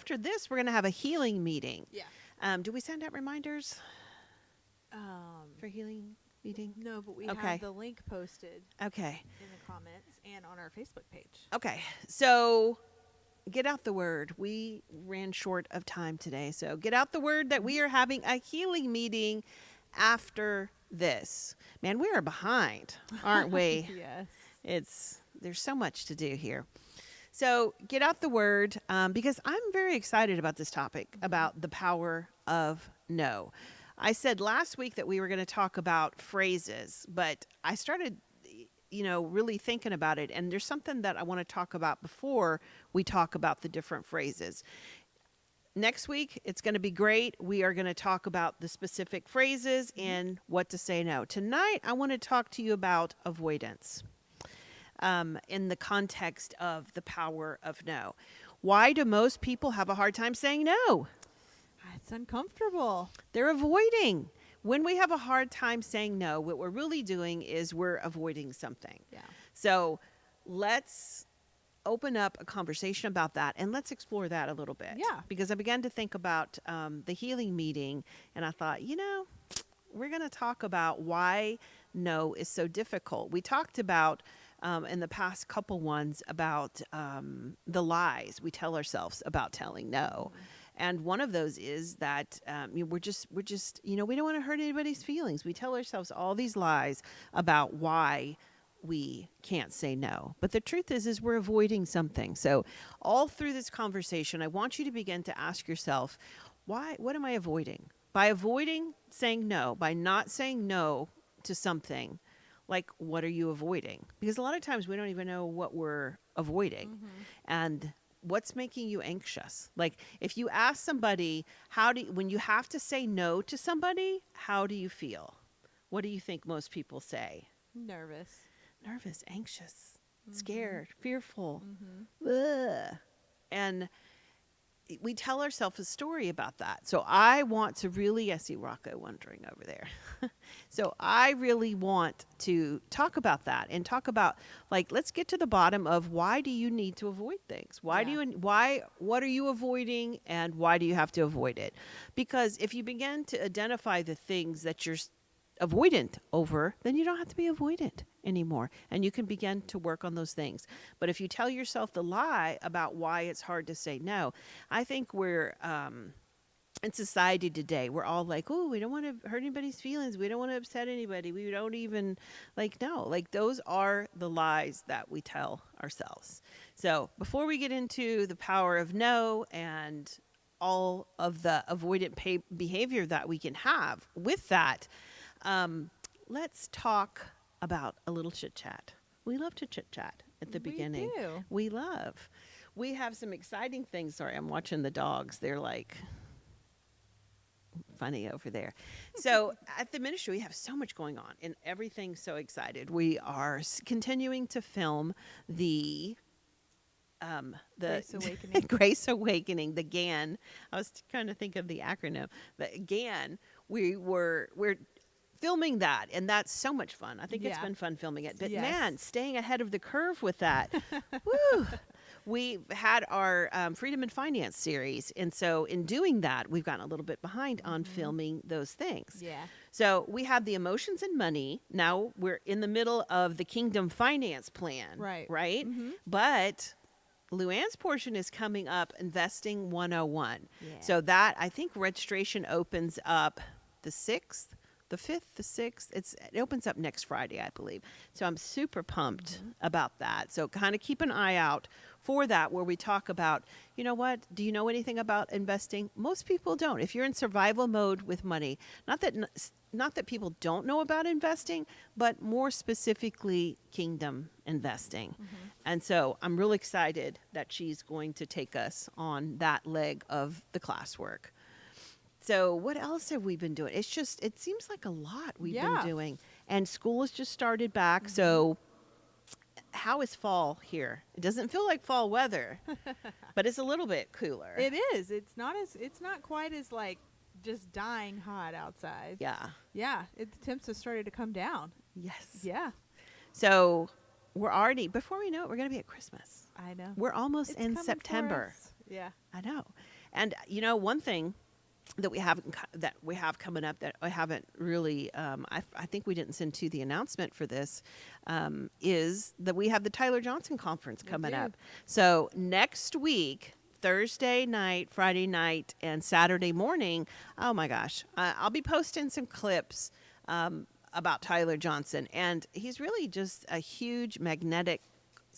after this, we're going to have a healing meeting. Yeah. Do we send out reminders for healing meeting? No, but we Okay. have the link posted Okay. in the comments and on our Facebook page. Okay. So get out the word. We ran short of time today. So get out the word that we are having a healing meeting after this. Man, we are behind, aren't we? Yes. There's so much to do here. So get out the word because I'm very excited about this topic, about the power of no. I said last week that we were going to talk about phrases, but I started, really thinking about it. And there's something that I want to talk about before we talk about the different phrases. Next week, it's going to be great. We are going to talk about the specific phrases and what to say no. Tonight, I want to talk to you about avoidance in the context of the power of no. Why do most people have a hard time saying no? It's uncomfortable. They're avoiding. When we have a hard time saying no, what we're really doing is we're avoiding something. Yeah. So let's open up a conversation about that and let's explore that a little bit. Yeah. Because I began to think about the healing meeting and I thought, we're going to talk about why no is so difficult. We talked about in the past couple ones about the lies we tell ourselves about telling no. And one of those is that we're just, we don't want to hurt anybody's feelings. We tell ourselves all these lies about why we can't say no. But the truth is we're avoiding something. So all through this conversation, I want you to begin to ask yourself, what am I avoiding? By avoiding saying no, by not saying no to something, like, what are you avoiding? Because a lot of times we don't even know what we're avoiding. And what's making you anxious? Like, if you ask somebody, when you have to say no to somebody, how do you feel? What do you think most people say? Nervous, anxious, scared, fearful. Ugh. And we tell ourselves a story about that. So I want to really, I see Rocco wondering over there. So I really want to talk about that and talk about, let's get to the bottom of why do you need to avoid things? What are you avoiding and why do you have to avoid it? Because if you begin to identify the things that you're avoidant over, then you don't have to be avoidant anymore. And you can begin to work on those things. But if you tell yourself the lie about why it's hard to say no, I think we're in society today, we're all like, oh, we don't want to hurt anybody's feelings. We don't want to upset anybody. We don't even those are the lies that we tell ourselves. So before we get into the power of no and all of the avoidant behavior that we can have with that, let's talk about a little chit chat. We love to chit chat at the beginning. We love. We have some exciting things. Sorry, I'm watching the dogs. They're like funny over there. So at the ministry, we have so much going on and everything's so excited. We are continuing to film the Grace Awakening. Grace Awakening, the GAN. I was trying to think of the acronym. The GAN. We're filming that, and that's so much fun. I think it's been fun filming it. But man, staying ahead of the curve with that. Woo! We had our Freedom and Finance series, and so in doing that, we've gotten a little bit behind on filming those things. Yeah. So we have the emotions and money. Now we're in the middle of the Kingdom Finance Plan. Right. But Luann's portion is coming up, Investing 101. Yeah. So that, I think registration opens up the 6th. The 5th, the 6th, it opens up next Friday, I believe. So I'm super pumped about that. So kind of keep an eye out for that, where we talk about, do you know anything about investing? Most people don't. If you're in survival mode with money, not that people don't know about investing, but more specifically kingdom investing. And so I'm really excited that she's going to take us on that leg of the classwork. So what else have we been doing? It seems like a lot we've been doing. And school has just started back. So how is fall here? It doesn't feel like fall weather, but it's a little bit cooler. It is. It's not quite as just dying hot outside. Yeah. Yeah. The temps have started to come down. Yes. Yeah. So we're already, before we know it, we're going to be at Christmas. I know. We're almost in September. Yeah. I know. And one thing that we have coming up that I haven't really, I think we didn't send to the announcement for this, is that we have the Tyler Johnson Conference coming do. up. So next week, Thursday night, Friday night, and Saturday morning. Oh my gosh, I'll be posting some clips about Tyler Johnson, and he's really just a huge magnetic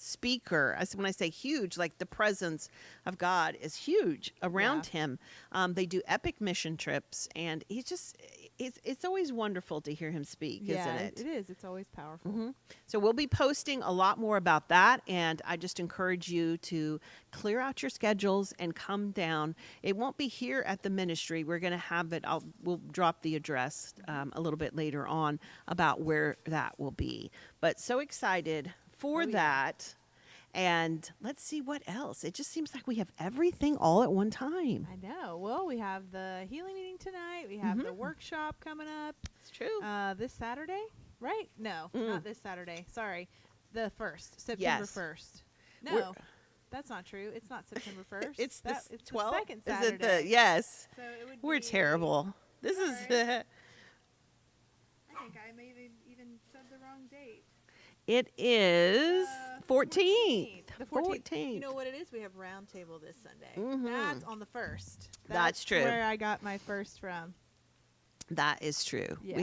speaker. When I say huge, like the presence of God is huge around him. They do epic mission trips, and he's just it's always wonderful to hear him speak, isn't it? It is. It's always powerful. Mm-hmm. So we'll be posting a lot more about that, and I just encourage you to clear out your schedules and come down. It won't be here at the ministry. We're going to have it. We'll drop the address a little bit later on about where that will be. But so excited for that. And let's see what else. It just seems like we have everything all at one time. I know. Well, we have the healing meeting tonight. We have the workshop coming up. It's true. This Saturday, right? No, not this Saturday. Sorry. The 1st, September 1st. No, that's not true. It's not September 1st. It's the 12th. The second Saturday. Is it yes. So it would We're be terrible. This is... I think I may have even said the wrong date. It is 14th. The 14th. You know what it is? We have roundtable this Sunday. That's on the 1st. That's true. Where I got my first from. That is true. Yes.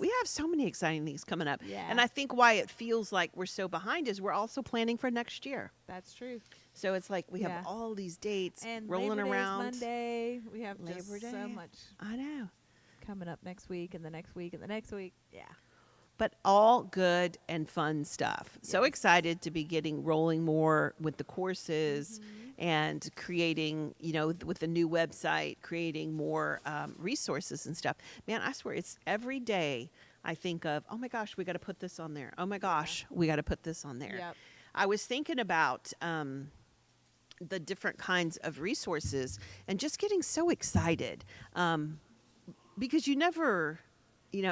We have so many exciting things coming up. Yeah. And I think why it feels like we're so behind is we're also planning for next year. That's true. So it's like we have all these dates and rolling Labor Day around. is Monday. We have Labor just Day. so much I know. coming up next week and the next week and the next week. Yeah. But all good and fun stuff. So excited to be getting rolling more with the courses and creating, with the new website, creating more resources and stuff. Man, I swear it's every day I think of, oh my gosh, we got to put this on there. Oh my gosh, we got to put this on there. Yep. I was thinking about the different kinds of resources and just getting so excited because you never...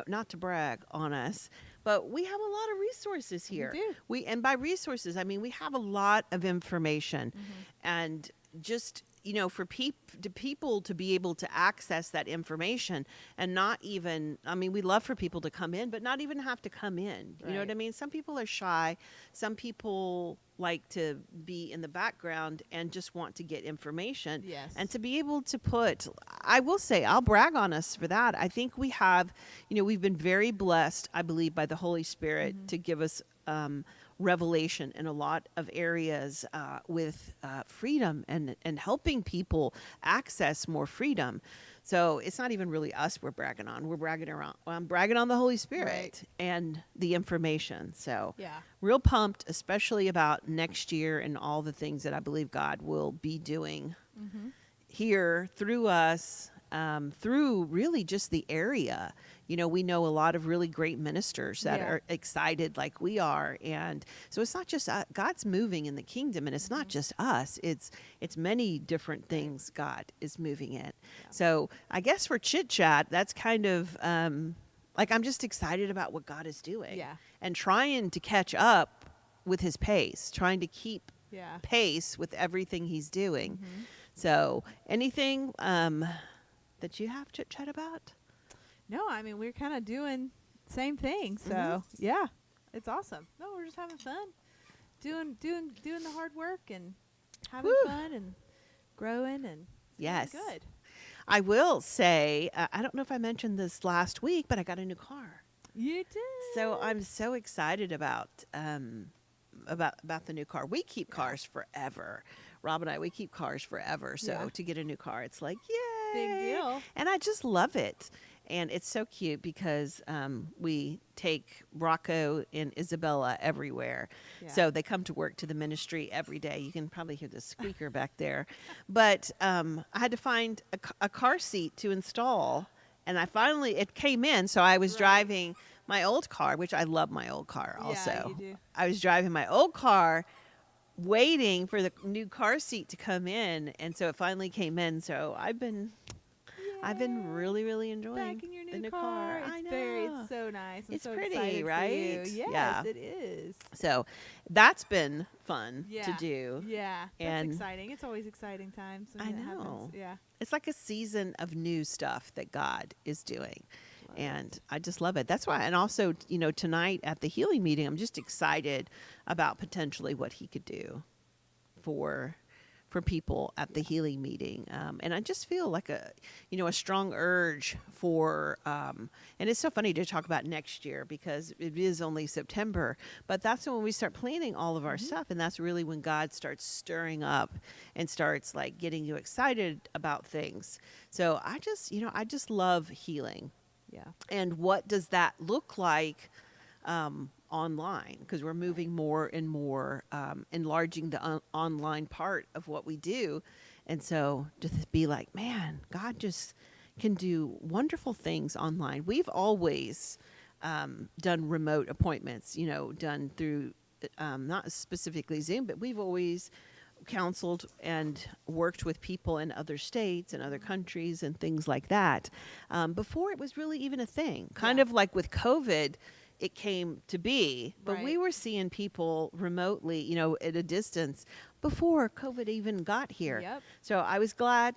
not to brag on us, but we have a lot of resources here. We do. And by resources, I mean we have a lot of information, and just for people to be able to access that information and not even, I mean, we love for people to come in, but not even have to come in. You know what I mean? Some people are shy. Some people like to be in the background and just want to get information. Yes. And to be able to I will say, I'll brag on us for that. I think we have, we've been very blessed, I believe, by the Holy Spirit to give us revelation in a lot of areas with freedom and helping people access more freedom. So it's not even really us we're bragging on. We're bragging around. Well, I'm bragging on the Holy Spirit and the information. So real pumped, especially about next year and all the things that I believe God will be doing here through us, through really just the area. We know a lot of really great ministers that are excited like we are. And so it's not just God's moving in the kingdom, and it's not just us. It's many different things God is moving in. So I guess for Chit Chat, that's kind of like I'm just excited about what God is doing and trying to catch up with his pace, trying to keep pace with everything he's doing. So anything that you have Chit Chat about? No, I mean, we're kind of doing same thing. So yeah, it's awesome. No, we're just having fun, doing the hard work and having fun and growing and good. I will say, I don't know if I mentioned this last week, but I got a new car. You did. So I'm so excited about the new car. We keep cars forever. Rob and I, we keep cars forever. So to get a new car, it's like, yay. Big deal. And I just love it. And it's so cute because we take Rocco and Isabella everywhere. Yeah. So they come to work to the ministry every day. You can probably hear the squeaker back there. But I had to find a car seat to install. And it came in. So I was driving my old car, which I love my old car also. Yeah, you do. I was driving my old car waiting for the new car seat to come in. And so it finally came in. So I've been really, really enjoying. Back in your new, new car. car. It's I know. it's so nice. I'm It's so pretty, excited for right? you. Yes, Yeah. it is. So that's been fun to Yeah. do. Yeah, that's And exciting. It's always exciting times when I it know. happens. Yeah. It's like a season of new stuff that God is doing. Love And it. I just love it. That's why. And also, tonight at the healing meeting, I'm just excited about potentially what he could do for people at the healing meeting. And I just feel like a strong urge for, and it's so funny to talk about next year because it is only September, but that's when we start planning all of our stuff. And that's really when God starts stirring up and starts like getting you excited about things. So I just love healing. Yeah. And what does that look like online? Because we're moving more and more, enlarging the online part of what we do. And so to be like, man, God just can do wonderful things online. We've always done remote appointments, done through not specifically Zoom, but we've always counseled and worked with people in other states and other countries and things like that before it was really even a thing. Kind Yeah. of like with COVID, it came to be, but we Right. were seeing people remotely, at a distance before COVID even got here. Yep. So I was glad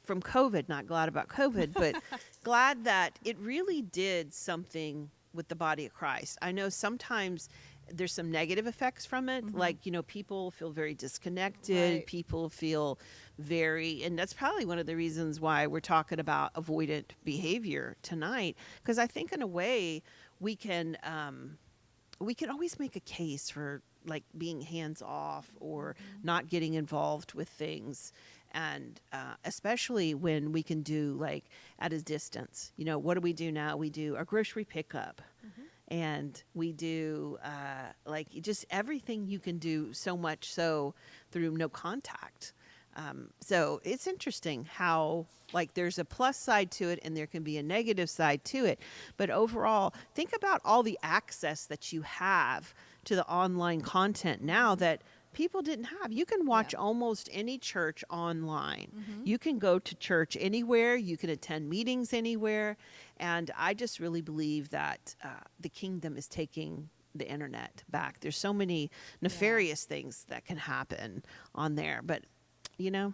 from COVID, not glad about COVID, but glad that it really did something with the body of Christ. I know sometimes there's some negative effects from it. Like, people feel very disconnected. Right. People feel and that's probably one of the reasons why we're talking about avoidant behavior tonight. Because I think in a way we can always make a case for like being hands off or not getting involved with things. And especially when we can do like at a distance, what do we do now? We do our grocery pickup. And we do like just everything you can do, so much so through no contact. So it's interesting how like there's a plus side to it and there can be a negative side to it. But overall, think about all the access that you have to the online content now that people didn't have. You can watch almost any church online. You can go to church anywhere. You can attend meetings anywhere. And I just really believe that the kingdom is taking the internet back. There's so many nefarious things that can happen on there. But, no.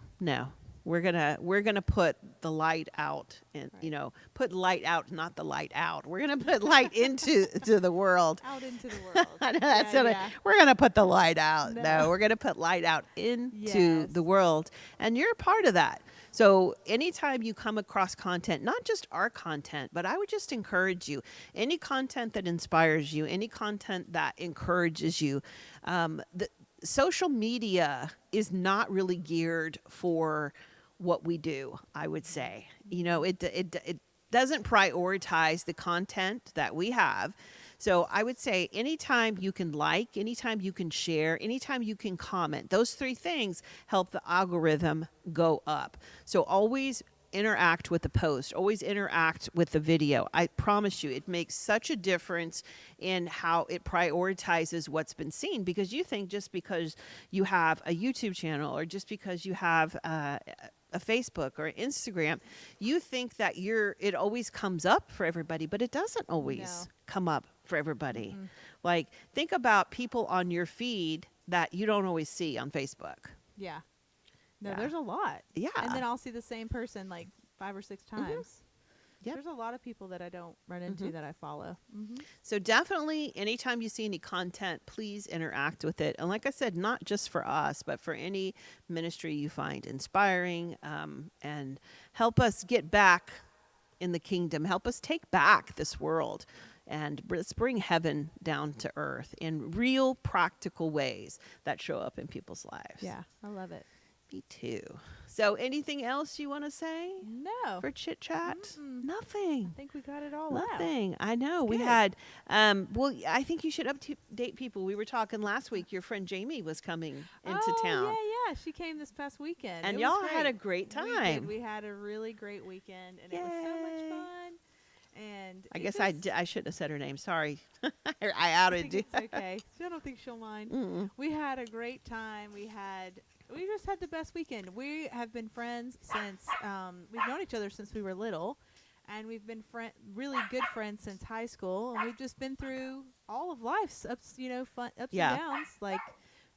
We're gonna put the light out and put light out, not the light out. We're gonna put light into the world. Out into the world. I know, that's what we're gonna put the light out. No, we're gonna put light out into the world, and you're a part of that. So anytime you come across content, not just our content, but I would just encourage you, any content that inspires you, any content that encourages you, the social media is not really geared for what we do, I would say. It doesn't prioritize the content that we have. So I would say anytime you can like, anytime you can share, anytime you can comment, those three things help the algorithm go up. So always interact with the post, always interact with the video. I promise you, it makes such a difference in how it prioritizes what's been seen, because you think just because you have a YouTube channel or just because you have a Facebook or Instagram, you think that it always comes up for everybody, but it doesn't always come up for everybody. Like, think about people on your feed that you don't always see on Facebook. Yeah. No, there's a lot. Yeah. And then I'll see the same person like 5 or 6 times. Yep. There's a lot of people that I don't run into that I follow. So definitely anytime you see any content, please interact with it. And like I said, not just for us, but for any ministry you find inspiring, and help us get back in the kingdom. Help us take back this world and let's bring heaven down to earth in real practical ways that show up in people's lives. Yeah, I love it. Me too. So anything else you want to say No. for chit chat? Nothing. I think we got it all Nothing. I know. It's We good. had, well, I think you should update people. We were talking last week. Your friend Jamie was coming into town. Yeah. She came this past weekend. And It y'all was had a great. great We time. did. We had a really great weekend, and it was so much Yay. fun. And I it guess just- I shouldn't have said her name. Sorry. I I outed think you. it's okay. I don't think she'll mind. We had a great time. We just had the best weekend. We have been friends since we've known each other since we were little, and we've been really good friends since high school, and we've just been through all of life's ups, fun ups Yeah. and downs, like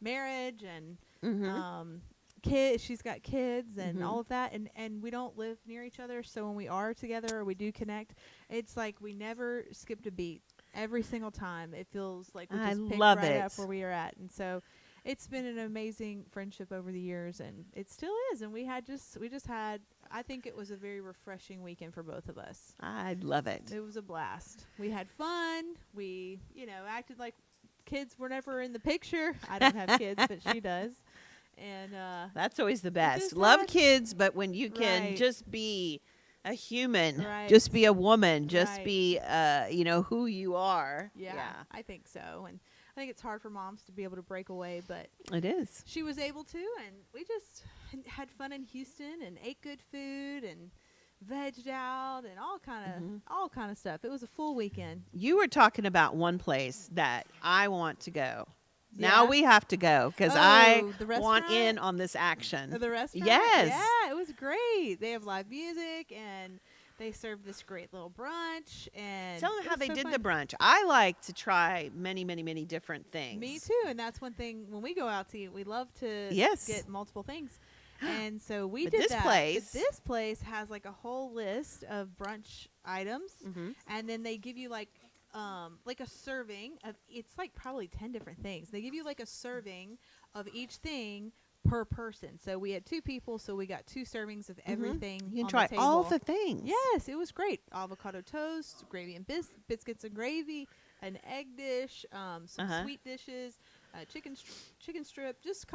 marriage and Mm-hmm. kids. She's got kids and Mm-hmm. all of that, and we don't live near each other, so when we are together or we do connect, it's like we never skipped a beat. Every single time, it feels like we I just picked love right it. up where we are at, and so it's been an amazing friendship over the years, and it still is. And we just had. I think it was a very refreshing weekend for both of us. I love it. It was a blast. We had fun. We, acted like kids were never in the picture. I don't have kids, but she does. And That's always the best. just Love had- kids, but when you can Right. just be a human, Right. just be a woman, just Right. be, who you are. yeah, I think so. And I think it's hard for moms to be able to break away, but It is. she was able to, and we just had fun in Houston and ate good food and vegged out and all kind of stuff. It was a full weekend. You were talking about one place that I want to go. Now Yeah. we have to go because Oh, I the want restaurant? in on this action. The restaurant? Yes. Yeah, it was great. They have live music and they served this great little brunch. And Tell them it how was they so did fun. the brunch. I like to try many, many, many different things. Me too. And that's one thing when we go out to eat, we love to Yes. get multiple things. And so we But did this that. place- But this place has like a whole list of brunch items. Mhm. And then they give you like a serving of, it's like probably 10 different things. They give you like a serving of each thing per person. So we had 2 people, so we got 2 servings of everything. You can on try the all table. the things. Yes, it was great. Avocado toast, gravy and biscuits and gravy, an egg dish, some Uh-huh. sweet dishes, chicken strip, just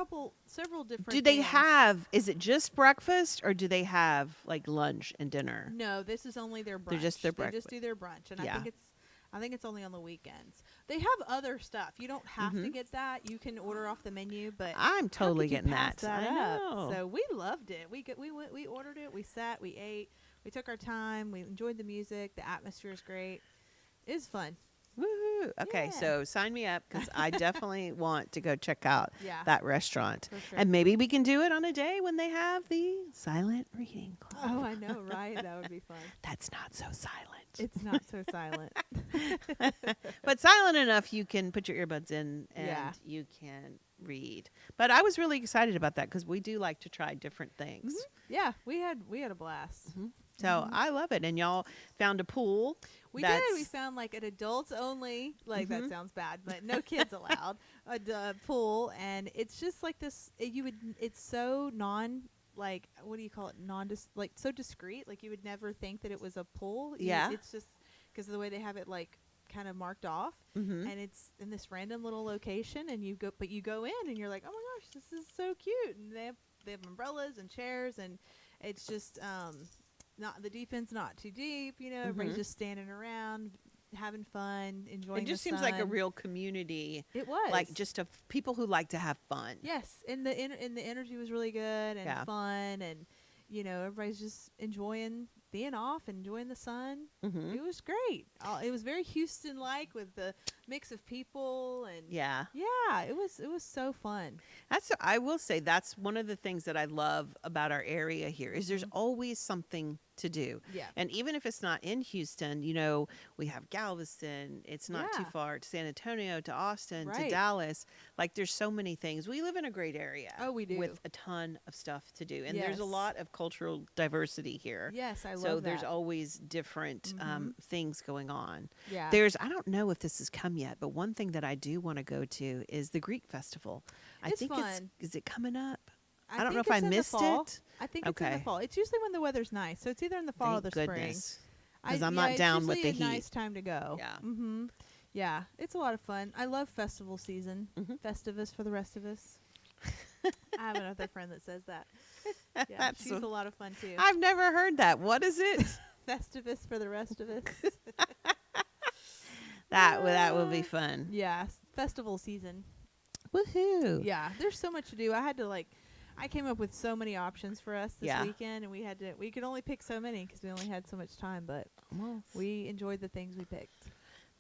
several different. Do they things. have, is it just breakfast or do they have like lunch and dinner? No, this is only their brunch. They're just their They breakfast. just do their brunch, and Yeah. I think it's only on the weekends. They have other stuff. You don't have to Mhm. get that. You can order off the menu, but I'm how totally could you getting pass that. I up? know. So we loved it. We went, we ordered it. We sat. We ate. We took our time. We enjoyed the music. The atmosphere is great. It was fun. Woohoo. Okay, Yeah. so sign me up because I definitely want to go check out Yeah, that restaurant. for sure. And maybe we can do it on a day when they have the silent reading club. Oh, I know, right? That would be fun. That's not so silent. It's not so silent. But silent enough you can put your earbuds in and Yeah. you can read. But I was really excited about that because we do like to try different things. Yeah, we had a blast. So Mhm. I love it. And y'all found a pool. We That's- did. We found like an adults only. Like that Mhm. sounds bad, but no kids allowed. A pool, and it's just like this. It's so like what do you call it? Like so discreet. Like you would never think that it was a pool. Yeah. It's just because of the way they have it like kind of marked off, Mhm. and it's in this random little location, and you go in, and you're like, oh my gosh, this is so cute, and they have umbrellas and chairs, and it's just not the deep end's not too deep, everybody's Mhm. just standing around having fun, enjoying It just the seems like a sun. real community, It was like just of people who like to have fun. yes, and the energy was really good and Yeah. fun, and everybody's just enjoying being off, enjoying the sun. Mhm. It was great. It was very Houston like with the mix of people, and Yeah. it was so fun. I will say that's one of the things that I love about our area here is there's always something to do. Yeah. And even if it's not in Houston, we have Galveston, it's not too Yeah. far to San Antonio, to Austin, to Right. Dallas. Like there's so many things. We live in a great area. Oh, we do. With a ton of stuff to do. And there's a Yes. lot of cultural diversity here. Yes, I love So that. there's always different Mhm. things going on. yeah. I don't know if this has come yet, but one thing that I do want to go to is the Greek festival. I It's think fun. is it coming up? I don't think know if it's I in the missed fall. it. I think it's in Okay. the fall. It's usually when the weather's nice, so it's either in the fall Thank or the goodness. spring. 'Cause I'm yeah, not it's down with usually the a heat. nice time to go. Yeah. Mm-hmm. Yeah, it's a lot of fun. I love festival season. Mhm. Festivus for the rest of us. I have another friend that says that. Yeah, That's she's a- a lot of fun too. I've never heard that. What is it? Festivus for the rest of us. that will be fun. Yeah, festival season. Woohoo. Yeah, there's so much to do. I came up with so many options for us this Yeah. weekend, and we could only pick so many because we only had so much time, but Well, we enjoyed the things we picked.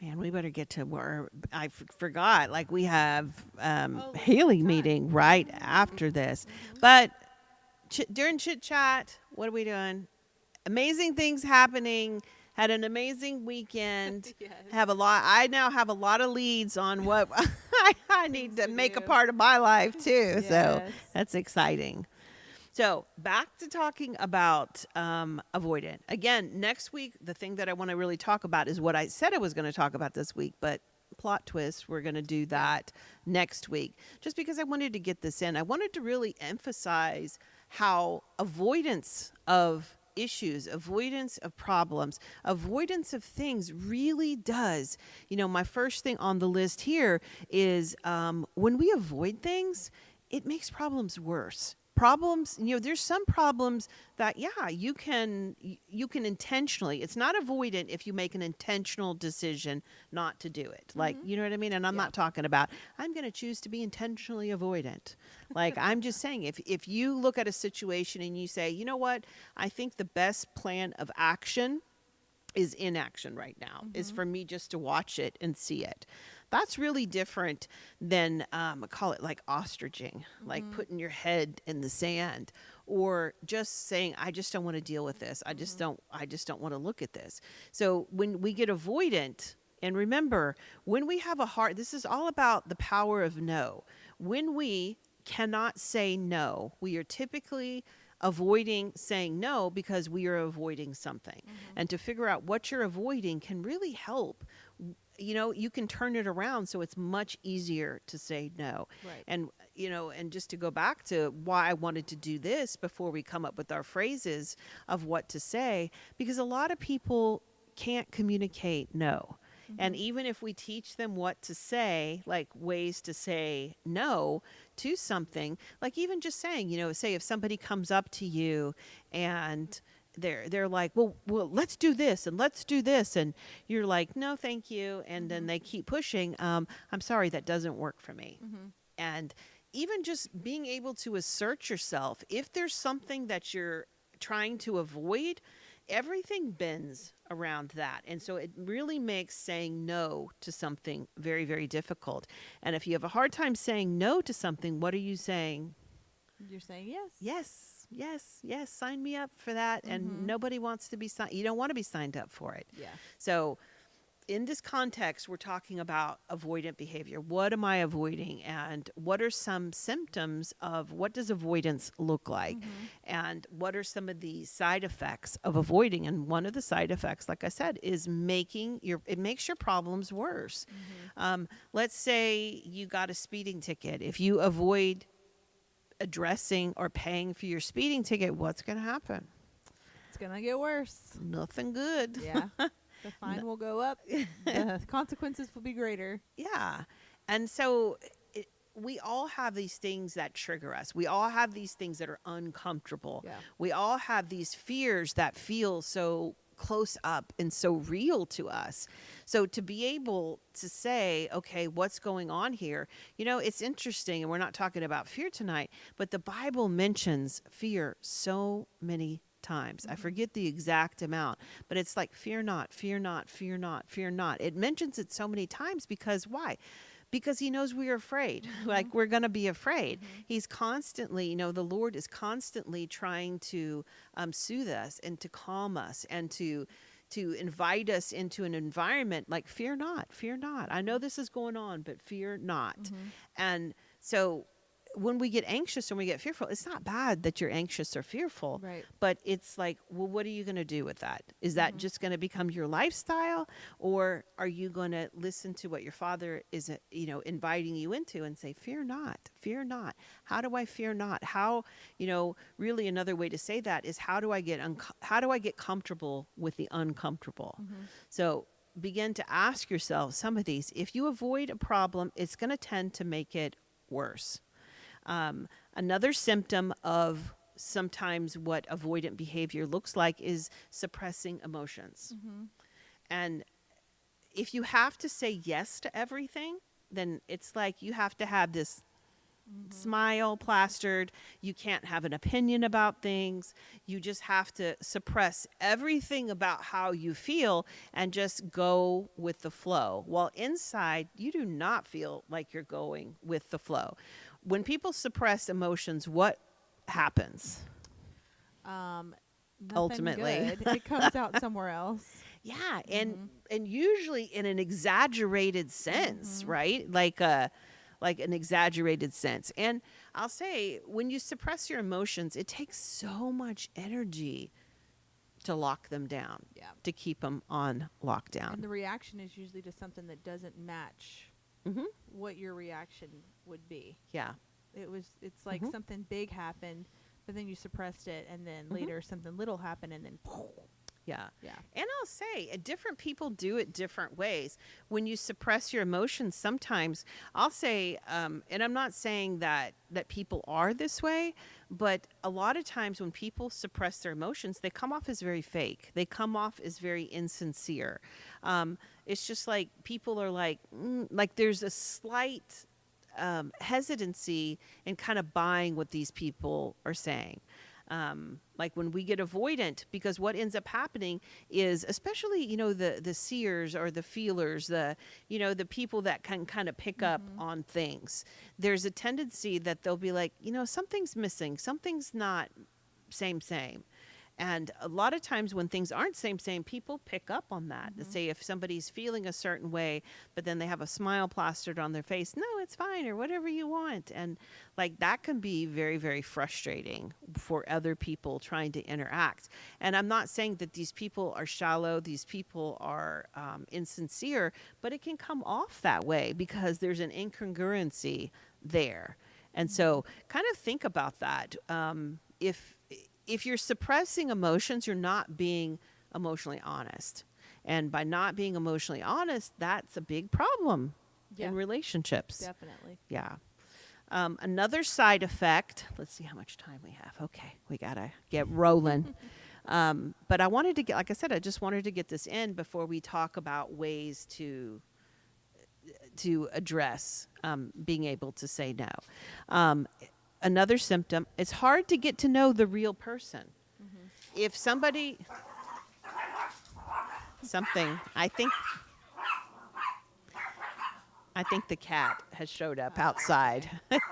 man, we better get to where I forgot. Like we have like Haley time. meeting right after this. Mhm. But during chit chat, what are we doing? amazing things happening. Had an amazing weekend. Yes. Have a lot. I now have a lot of leads on what I need Things to to make a do. part of my life too. So Yes. that's exciting. So back to talking about avoidant. Again, next week, the thing that I want to really talk about is what I said I was going to talk about this week, but plot twist, we're going to do that next week. Just because I wanted to get this in, I wanted to really emphasize how avoidance of issues, avoidance of problems, avoidance of things really does. My first thing on the list here is when we avoid things, it makes problems worse. Problems, there's some problems that you can intentionally, it's not avoidant if you make an intentional decision not to do it. Like, you know what I mean? And I'm not talking about I'm going to choose to be intentionally avoidant. Like, I'm just saying, if you look at a situation and you say, you know what, I think the best plan of action is inaction right now, is for me just to watch it and see it. That's really different than call it like ostriching, like putting your head in the sand, or just saying, I just don't want to deal with this. I just don't want to look at this. So when we get avoidant, and remember, when we have a heart, this is all about the power of no. When we cannot say no, we are typically avoiding saying no because we are avoiding something. And to figure out what you're avoiding can really help. You can turn it around so it's much easier to say no. Right. And just to go back to why I wanted to do this before we come up with our phrases of what to say, because a lot of people can't communicate no. And even if we teach them what to say, like ways to say no to something, like even just saying, say if somebody comes up to you and they're like, well, let's do this and let's do this, and you're like, no, thank you, and then they keep pushing. I'm sorry, that doesn't work for me. And even just being able to assert yourself, if there's something that you're trying to avoid, everything bends around that. And so it really makes saying no to something very, very difficult. And if you have a hard time saying no to something, what are you saying? You're saying yes. Yes, sign me up for that. And nobody wants to be signed. You don't want to be signed up for it. Yeah. So in this context, we're talking about avoidant behavior. What am I avoiding? And what are some symptoms of what does avoidance look like? And what are some of the side effects of avoiding? And one of the side effects, like I said, is it makes your problems worse. Let's say you got a speeding ticket. If you avoid addressing or paying for your speeding ticket, what's going to happen? It's going to get worse. Nothing good. Yeah. The fine will go up. The consequences will be greater. Yeah. And so we all have these things that trigger us. We all have these things that are uncomfortable. Yeah. We all have these fears that feel so close up and so real to us. So to be able to say, okay, what's going on here? It's interesting, and we're not talking about fear tonight, but the Bible mentions fear so many times. I forget the exact amount, but it's like, fear not, fear not, fear not, fear not. It mentions it so many times because why? Because he knows we are afraid. Like, we're going to be afraid. He's constantly, the Lord is constantly trying to soothe us and to calm us and to invite us into an environment like, fear not, fear not. I know this is going on, but fear not. And so when we get anxious and we get fearful, it's not bad that you're anxious or fearful, Right. but it's like, well, what are you going to do with that? Is that just going to become your lifestyle, or are you going to listen to what your Father is, inviting you into and say, fear not, fear not. How do I fear not? How, really another way to say that is, how do I get comfortable with the uncomfortable? So begin to ask yourself some of these. If you avoid a problem, it's going to tend to make it worse. Another symptom of sometimes what avoidant behavior looks like is suppressing emotions. And if you have to say yes to everything, then it's like you have to have this smile plastered. You can't have an opinion about things. You just have to suppress everything about how you feel and just go with the flow. While inside, you do not feel like you're going with the flow. When people suppress emotions, what happens? nothing ultimately. good. It comes out somewhere else. Yeah, Mhm. and usually in an exaggerated sense, Mhm. right? Like an exaggerated sense. And I'll say when you suppress your emotions, it takes so much energy to lock them down, Yeah. to keep them on lockdown. And the reaction is usually to something that doesn't match Mhm. what your reaction would be. Yeah. It's like Mhm. something big happened, but then you suppressed it, and then Mhm. later something little happened, and then Yeah. yeah. And I'll say, different people do it different ways. When you suppress your emotions, sometimes I'll say, and I'm not saying that people are this way, but a lot of times when people suppress their emotions, they come off as very fake. They come off as very insincere. It's just like people are like there's a slight hesitancy in kind of buying what these people are saying. Like when we get avoidant, because what ends up happening is, especially the seers or the feelers, the people that can kind of pick up Mhm. on things. There's a tendency that they'll be like, something's missing, something's not same. And a lot of times when things aren't same, people pick up on that. Mhm. Say if somebody's feeling a certain way, but then they have a smile plastered on their face, no, it's fine, or whatever you want. And like that can be very, very frustrating for other people trying to interact. And I'm not saying that these people are shallow, these people are insincere, but it can come off that way because there's an incongruency there. And so kind of think about that. If you're suppressing emotions, you're not being emotionally honest. And by not being emotionally honest, that's a big problem Yeah. in relationships. Definitely. Yeah. Another side effect, let's see how much time we have. Okay, we got to get rolling. But I wanted to get, like I said, I just wanted to get this in before we talk about ways to address being able to say no. Another symptom, it's hard to get to know the real person. Mhm. If something, I think the cat has showed up Oh, outside.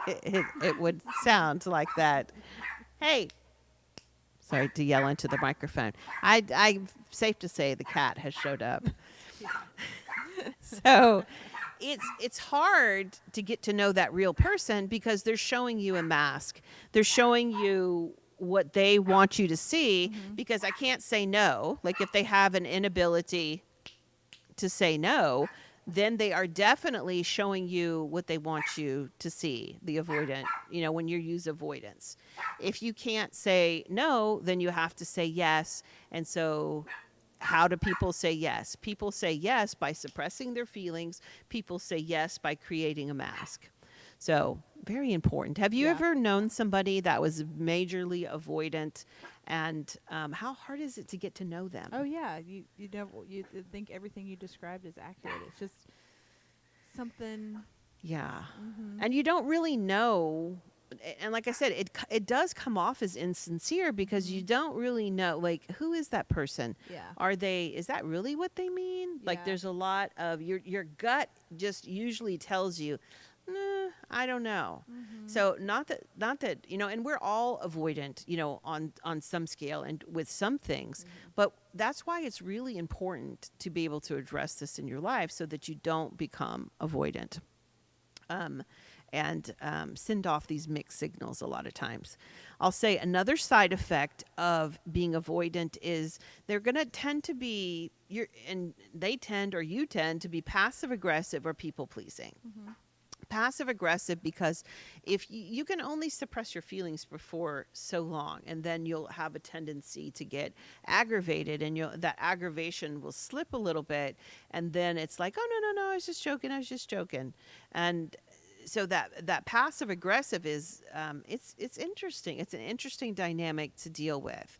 It would sound like that. Hey, sorry to yell into the microphone. I safe to say the cat has showed up. So it's hard to get to know that real person because they're showing you a mask. They're showing you what they want you to see Mhm. because I can't say no. Like if they have an inability to say no, then they are definitely showing you what they want you to see, the avoidant, when you use avoidance. If you can't say no, then you have to say yes. And so how do people say yes? People say yes by suppressing their feelings. People say yes by creating a mask. So, very important. Have you Yeah. ever known somebody that was majorly avoidant? And how hard is it to get to know them? Oh yeah. You don't you think everything you described is accurate. It's just something. Yeah. Mhm. And you don't really know. And like I said, it does come off as insincere because you Mhm. don't really know, like, who is that person? Yeah. Is that really what they mean? Like, Yeah. there's a lot of your gut just usually tells you, I don't know. Mhm. So not that, and we're all avoidant, on some scale and with some things, Mhm. but that's why it's really important to be able to address this in your life so that you don't become avoidant. And send off these mixed signals a lot of times. I'll say another side effect of being avoidant is they're going to tend to be you tend to be passive aggressive or people pleasing. Mhm. Passive aggressive because if you can only suppress your feelings for so long, and then you'll have a tendency to get aggravated, and that aggravation will slip a little bit, and then it's like, oh no, I was just joking. And so that passive aggressive is it's interesting. It's an interesting dynamic to deal with.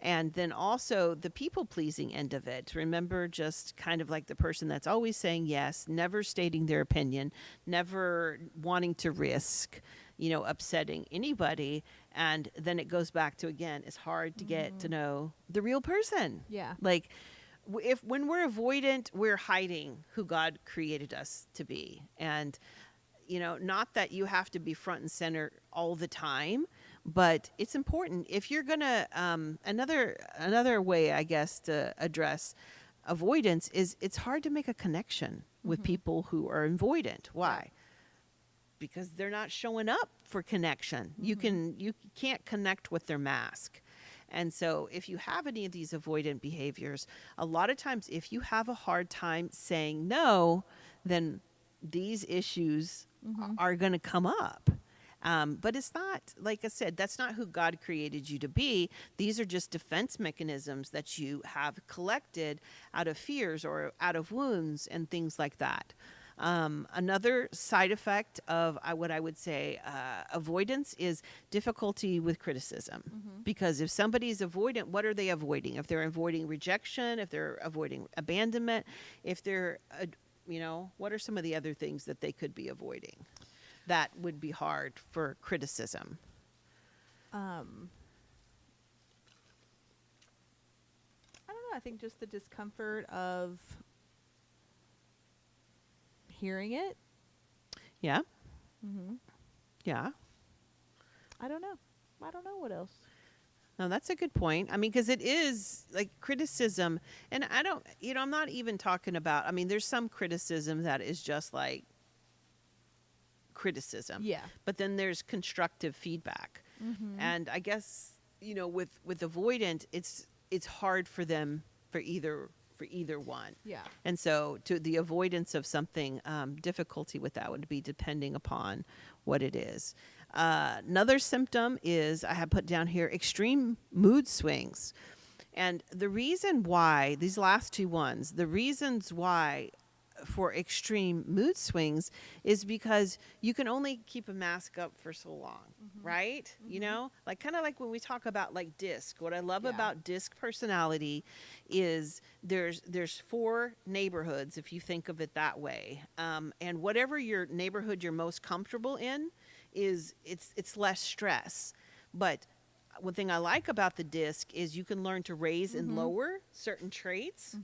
And then also the people pleasing end of it. Remember, just kind of like the person that's always saying yes, never stating their opinion, never wanting to risk, upsetting anybody. And then it goes back to, again, it's hard to get to Mhm. know the real person. Yeah. Like, if when we're avoidant, we're hiding who God created us to be. And not that you have to be front and center all the time, But it's important if you're gonna another way, I guess, to address avoidance is it's hard to make a connection with people who are avoidant. Why? Because they're not showing up for connection. You can't connect with their mask. And so if you have any of these avoidant behaviors, a lot of times if you have a hard time saying no, then these issues are going to come up. But it's not, like I said, that's not who God created you to be. These are just defense mechanisms that you have collected out of fears or out of wounds and things like that. Another side effect of what I would say avoidance is difficulty with criticism. Because if somebody's avoidant, what are they avoiding? If they're avoiding rejection, if they're avoiding abandonment, if they're, what are some of the other things that they could be avoiding that would be hard for criticism? I don't know. I think just the discomfort of hearing it. Yeah. Mm-hmm. Yeah. I don't know what else. No, that's a good point. I mean, because it is like criticism, and I don't, I'm not even talking about, there's some criticism that is just like criticism. Yeah. But then there's constructive feedback. And I guess, with avoidant, it's hard for them for either one. Yeah. And so to the avoidance of something, difficulty with that would be depending upon what it is. Another symptom is, I have put down here, extreme mood swings. And the reason why, these last two ones, the reasons why for extreme mood swings is because you can only keep a mask up for so long, right? Like kind of like when we talk about like DISC. What I love about DISC personality is there's 4 neighborhoods, if you think of it that way. And whatever your neighborhood you're most comfortable in is it's less stress. But one thing I like about the DISC is you can learn to raise and lower certain traits.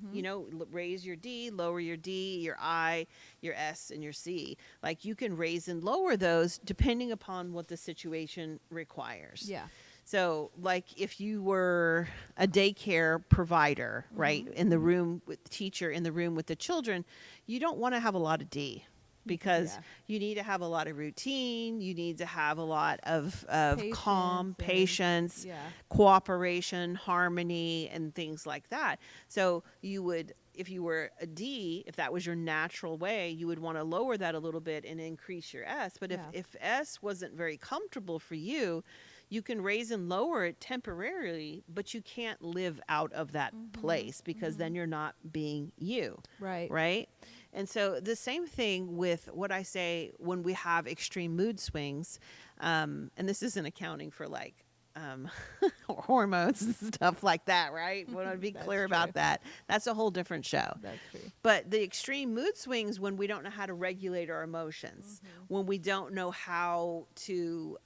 Raise your D, lower your D, your I, your S, and your C. Like you can raise and lower those depending upon what the situation requires. Yeah. So like if you were a daycare provider, right, in the room with the teacher, in the room with the children, you don't want to have a lot of D. Because you need to have a lot of routine, you need to have a lot of calm, patience, cooperation, harmony, and things like that. So you would, if you were a D, if that was your natural way, you would want to lower that a little bit and increase your S. But if S wasn't very comfortable for you, you can raise and lower it temporarily, but you can't live out of that place because then you're not being you. Right. Right? And so the same thing with what I say when we have extreme mood swings, and this isn't accounting for like hormones and stuff like that, right? We want to be clear about that. That's a whole different show. That's true. But the extreme mood swings when we don't know how to regulate our emotions, when we don't know how to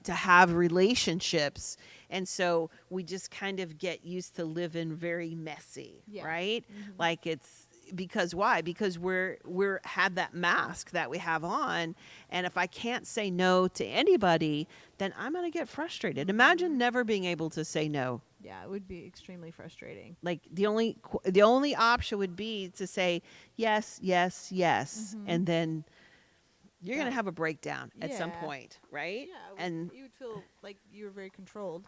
have relationships, and so we just kind of get used to living very messy, right? Like it's. Because why? Because we're had that mask that we have on, and if I can't say no to anybody, then I'm going to get frustrated. Imagine never being able to say no. Yeah, it would be extremely frustrating. Like the only option would be to say yes, yes, yes, and then you're going to have a breakdown at some point, right? Yeah, and you would feel like you were very controlled.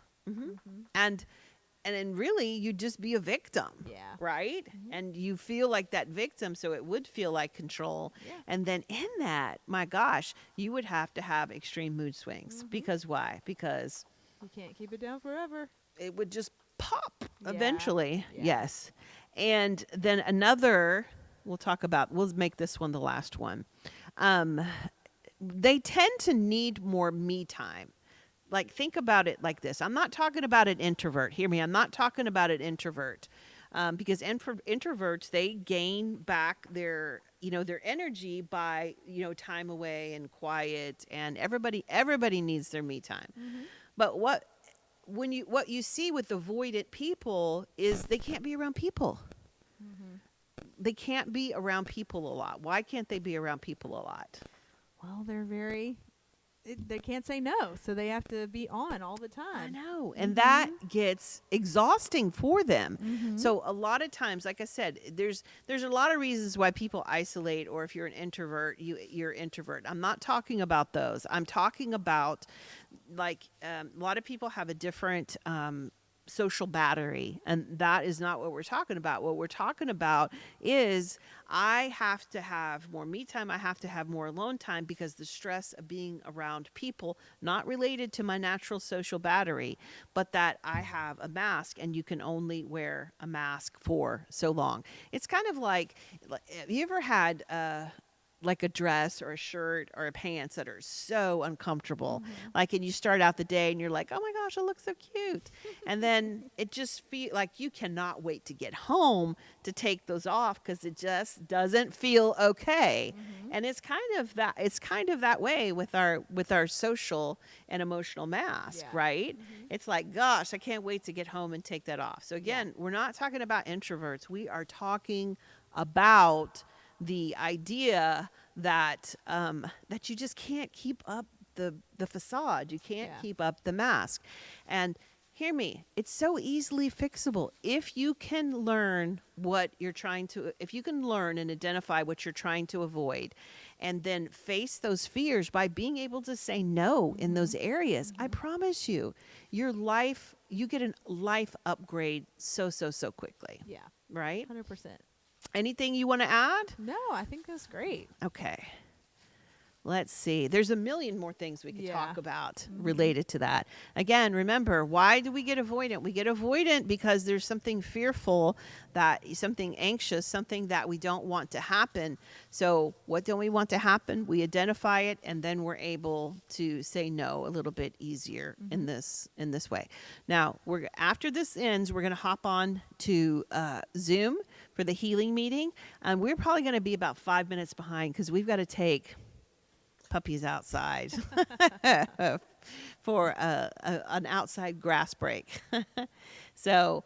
And then really you'd just be a victim. Yeah. Right? And you feel like that victim, so it would feel like control. Yeah. And then in that, my gosh, you would have to have extreme mood swings. Because why? Because you can't keep it down forever. It would just pop eventually. Yeah. Yes. And then we'll make this one the last one. They tend to need more me time. Like, think about it like this. I'm not talking about an introvert. Hear me. I'm not talking about an introvert. Because introverts, they gain back their energy by, time away and quiet, and everybody needs their me time. But what you see with avoidant people is they can't be around people. They can't be around people a lot. Why can't they be around people a lot? Well, they're very they can't say no, so they have to be on all the I time. know. And that gets exhausting for them. Mm-hmm. So a lot of times, like I said, there's a lot of reasons why people isolate, or if you're an introvert, you're introvert. I'm not talking about those. I'm talking about like a lot of people have a different social battery, and that is not what we're talking about. What we're talking about is I have to have more me time, I have to have more alone time, because the stress of being around people, not related to my natural social battery, but that I have a mask and you can only wear a mask for so long. It's kind of like, have you ever had like a dress or a shirt or a pants that are so uncomfortable? Like, and you start out the day and you're like, oh my gosh, it looks so cute. And then it just feel like you cannot wait to get home to take those off, because it just doesn't feel okay. And it's kind of that way with our social and emotional mask, Yeah. right? It's like, gosh, I can't wait to get home and take that off. So again, we're not talking about introverts. We are talking about the idea that that you just can't keep up the facade. You can't keep up the mask. And hear me, it's so easily fixable. If you can learn if you can learn and identify what you're trying to avoid, and then face those fears by being able to say no in those areas, I promise you, you get a life upgrade so quickly. Yeah. Right? 100%. Anything you want to add? No, I think that's great. Okay. Let's see. There's a million more things we could talk about related to that. Again, remember, why do we get avoidant? We get avoidant because there's something fearful, something anxious, something that we don't want to happen. So what don't we want to happen? We identify it, and then we're able to say no a little bit easier in this way. Now, after this ends, we're going to hop on to Zoom for the healing meeting. And we're probably going to be about 5 minutes behind, because we've got to take puppies outside for an outside grass break. So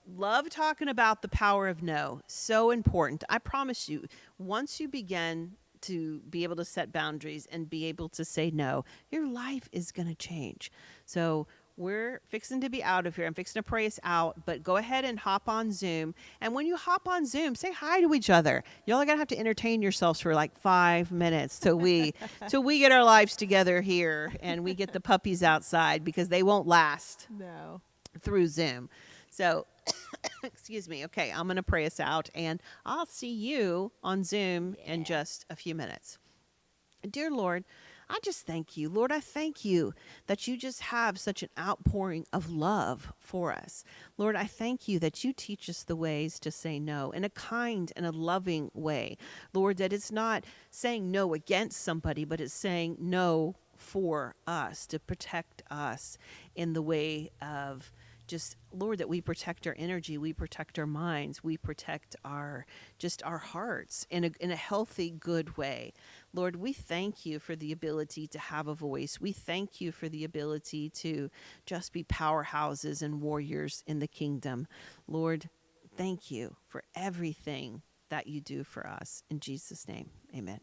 love talking about the power of no. So important. I promise you, once you begin to be able to set boundaries and be able to say no, your life is going to change. So we're fixing to be out of here. I'm fixing to pray us out, but go ahead and hop on Zoom. And when you hop on Zoom, say hi to each other. Y'all are going to have to entertain yourselves for like 5 minutes till we get our lives together here and we get the puppies outside, because they won't last through Zoom. So, excuse me. Okay, I'm going to pray us out, and I'll see you on Zoom in just a few minutes. Dear Lord, I just thank you. Lord, I thank you that you just have such an outpouring of love for us. Lord, I thank you that you teach us the ways to say no in a kind and a loving way. Lord, that it's not saying no against somebody, but it's saying no for us, to protect us in the way of just, Lord, that we protect our energy, we protect our minds, we protect our hearts in a healthy, good way. Lord, we thank you for the ability to have a voice. We thank you for the ability to just be powerhouses and warriors in the kingdom. Lord, thank you for everything that you do for us. In Jesus' name, amen.